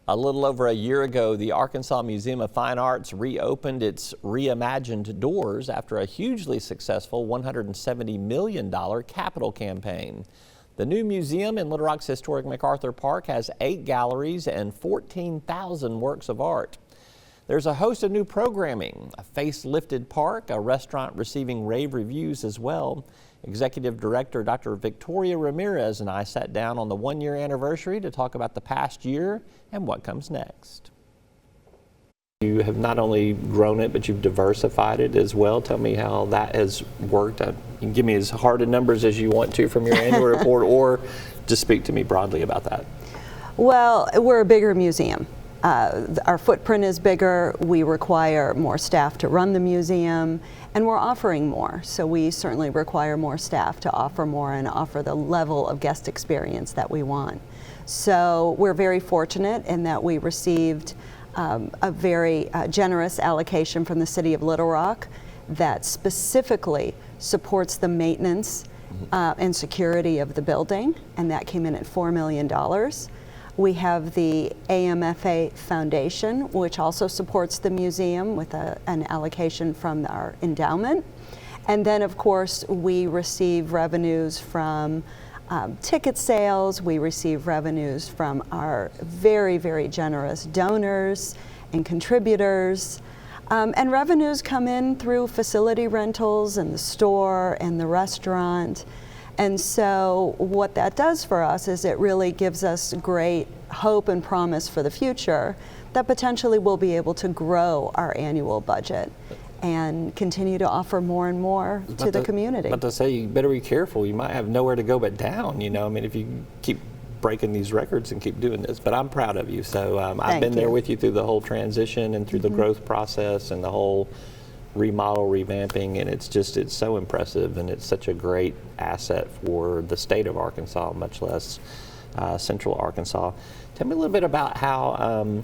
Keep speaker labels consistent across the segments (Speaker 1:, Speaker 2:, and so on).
Speaker 1: A little over a year ago, the Arkansas Museum of Fine Arts reopened its reimagined doors after a hugely successful $170 million capital campaign. The new museum in Little Rock's historic MacArthur Park has 8 galleries and 14,000 works of art. There's a host of new programming, a facelifted park, a restaurant receiving rave reviews as well. Executive Director Dr. Victoria Ramirez and I sat down on the 1-year anniversary to talk about the past year and what comes next. You have not only grown it, but you've diversified it as well. Tell me how that has worked. You can give me as hard a numbers as you want to from your annual report, or just speak to me broadly about that.
Speaker 2: Well, we're a bigger museum. Our footprint is bigger, we require more staff to run the museum, and we're offering more. So we certainly require more staff to offer more and offer the level of guest experience that we want. So we're very fortunate in that we received a very generous allocation from the City of Little Rock that specifically supports the maintenance and security of the building, and that came in at $4 million. We have the AMFA Foundation, which also supports the museum with an allocation from our endowment. And then, of course, we receive revenues from ticket sales. We receive revenues from our very, very generous donors and contributors. And revenues come in through facility rentals and the store and the restaurant. And so what that does for us is it really gives us great hope and promise for the future that potentially we'll be able to grow our annual budget and continue to offer more and more to the community.
Speaker 1: But to say, you better be careful. You might have nowhere to go but down, you know. I mean, if you keep breaking these records and keep doing this. But I'm proud of you. So I've been there with you through the whole transition and through the growth process and the whole remodel, revamping, and it's so impressive, and it's such a great asset for the state of Arkansas, much less central Arkansas. Tell me a little bit about how,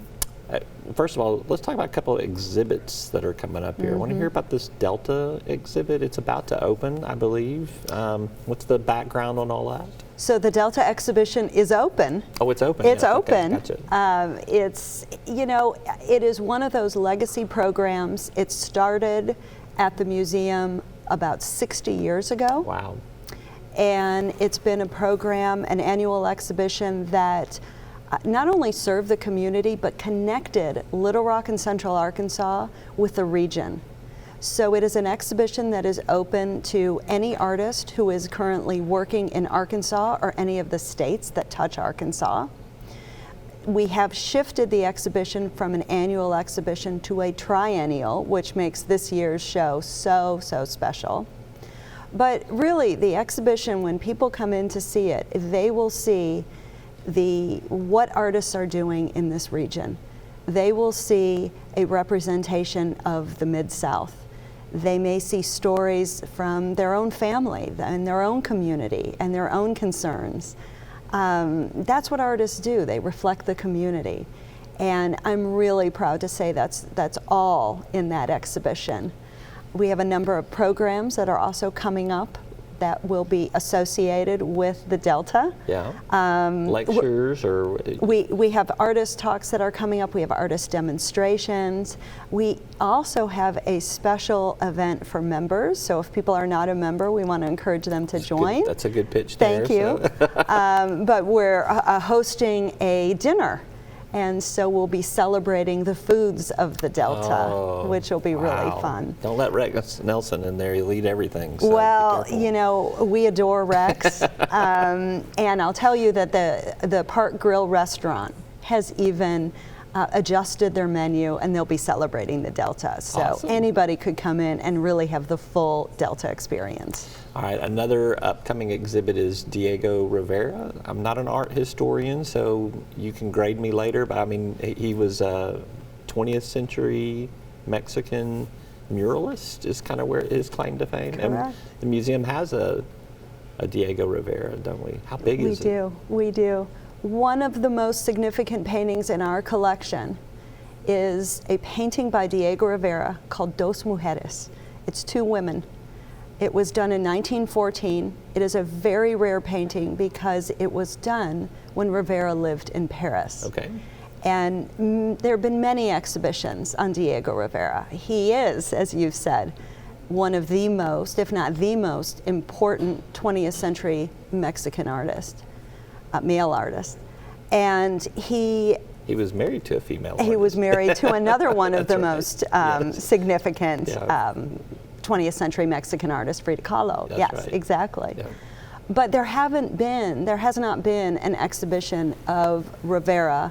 Speaker 1: first of all, let's talk about a couple of exhibits that are coming up here. I want to hear about this Delta exhibit. It's about to open, I believe. What's the background on all that?
Speaker 2: So the Delta exhibition is open.
Speaker 1: Oh, it's open.
Speaker 2: It's
Speaker 1: yeah.
Speaker 2: open.
Speaker 1: Okay, gotcha.
Speaker 2: It's, you know, it is one of those legacy programs. It started at the museum about 60 years ago.
Speaker 1: Wow.
Speaker 2: And it's been a program, an annual exhibition that not only served the community, but connected Little Rock and Central Arkansas with the region. So it is an exhibition that is open to any artist who is currently working in Arkansas or any of the states that touch Arkansas. We have shifted the exhibition from an annual exhibition to a triennial, which makes this year's show so special. But really, the exhibition, when people come in to see it, they will see what artists are doing in this region. They will see a representation of the Mid-South. They may see stories from their own family and their own community and their own concerns. That's what artists do. They reflect the community. And I'm really proud to say that's all in that exhibition. We have a number of programs that are also coming up that will be associated with the Delta.
Speaker 1: Yeah. Lectures or?
Speaker 2: We have artist talks that are coming up. We have artist demonstrations. We also have a special event for members. So if people are not a member, we want to encourage them to join.
Speaker 1: That's a good pitch there.
Speaker 2: Thank you. But we're hosting a dinner. And so we'll be celebrating the foods of the Delta, which will be really fun.
Speaker 1: Don't let Rex Nelson in there. He'll eat everything. So
Speaker 2: well, you know, we adore Rex. And I'll tell you that the Park Grill restaurant has even adjusted their menu, and they'll be celebrating the Delta. So anybody could come in and really have the full Delta experience.
Speaker 1: All right, another upcoming exhibit is Diego Rivera. I'm not an art historian, so you can grade me later, but I mean, he was a 20th century Mexican muralist is kind of where his claim to fame.
Speaker 2: Correct.
Speaker 1: And the museum has a Diego Rivera, don't we? How big is it?
Speaker 2: We do. One of the most significant paintings in our collection is a painting by Diego Rivera called Dos Mujeres. It's 2 women. It was done in 1914. It is a very rare painting because it was done when Rivera lived in Paris.
Speaker 1: Okay.
Speaker 2: And there have been many exhibitions on Diego Rivera. He is, as you've said, one of the most, if not the most, important 20th century Mexican artist, male artist. And he
Speaker 1: was married to a female artist.
Speaker 2: He was married to another one of the
Speaker 1: right.
Speaker 2: most
Speaker 1: Yes.
Speaker 2: significant
Speaker 1: Yeah.
Speaker 2: 20th century Mexican artist, Frida Kahlo.
Speaker 1: That's
Speaker 2: Yes,
Speaker 1: right.
Speaker 2: exactly.
Speaker 1: Yeah.
Speaker 2: But there has not been an exhibition of Rivera's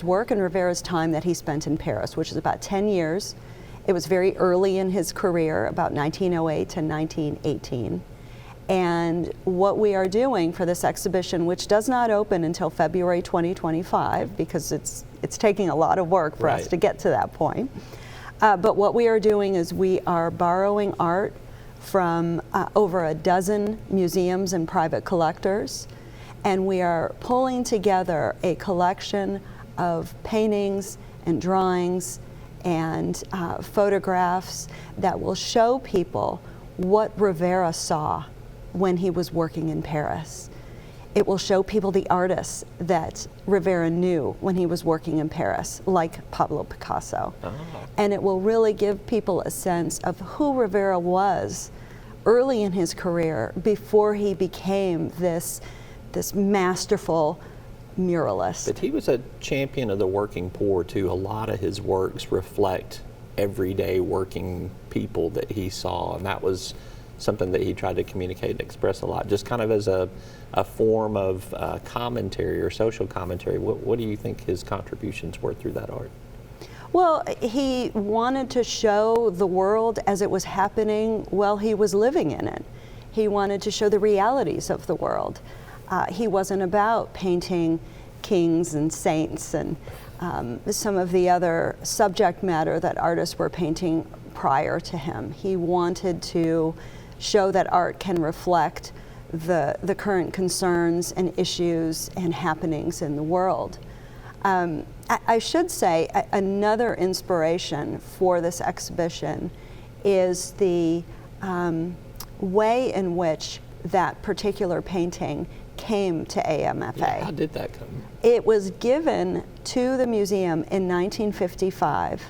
Speaker 2: work and Rivera's time that he spent in Paris, which is about 10 years. It was very early in his career, about 1908 to 1918. And what we are doing for this exhibition, which does not open until February 2025, because it's taking a lot of work for us
Speaker 1: Right.
Speaker 2: to get to that point. But what we are doing is we are borrowing art from over a dozen museums and private collectors, and we are pulling together a collection of paintings and drawings and photographs that will show people what Rivera saw when he was working in Paris. It will show people the artists that Rivera knew when he was working in Paris, like Pablo Picasso.
Speaker 1: Oh.
Speaker 2: And it will really give people a sense of who Rivera was early in his career before he became this masterful muralist.
Speaker 1: But he was a champion of the working poor too. A lot of his works reflect everyday working people that he saw, and that was something that he tried to communicate and express a lot, just kind of as a form of commentary or social commentary. What do you think his contributions were through that art?
Speaker 2: Well, he wanted to show the world as it was happening while he was living in it. He wanted to show the realities of the world. He wasn't about painting kings and saints and some of the other subject matter that artists were painting prior to him. He wanted to show that art can reflect the current concerns and issues and happenings in the world. I should say another inspiration for this exhibition is the way in which that particular painting came to AMFA.
Speaker 1: Yeah, how did that come?
Speaker 2: It was given to the museum in 1955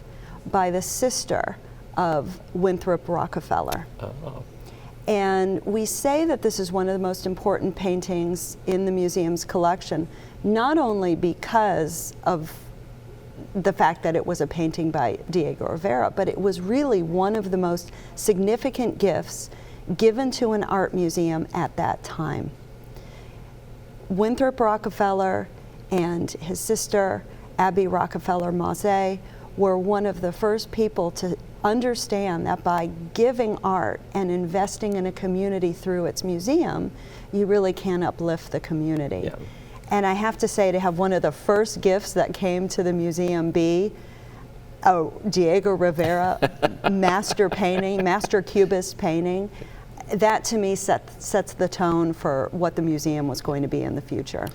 Speaker 2: by the sister of Winthrop Rockefeller.
Speaker 1: Oh.
Speaker 2: And we say that this is one of the most important paintings in the museum's collection, not only because of the fact that it was a painting by Diego Rivera, but it was really one of the most significant gifts given to an art museum at that time. Winthrop Rockefeller and his sister, Abby Rockefeller Mauzé, were one of the first people to understand that by giving art and investing in a community through its museum, you really can uplift the community.
Speaker 1: Yeah.
Speaker 2: And I have to say, to have one of the first gifts that came to the museum be a Diego Rivera master painting, master cubist painting, that to me sets the tone for what the museum was going to be in the future.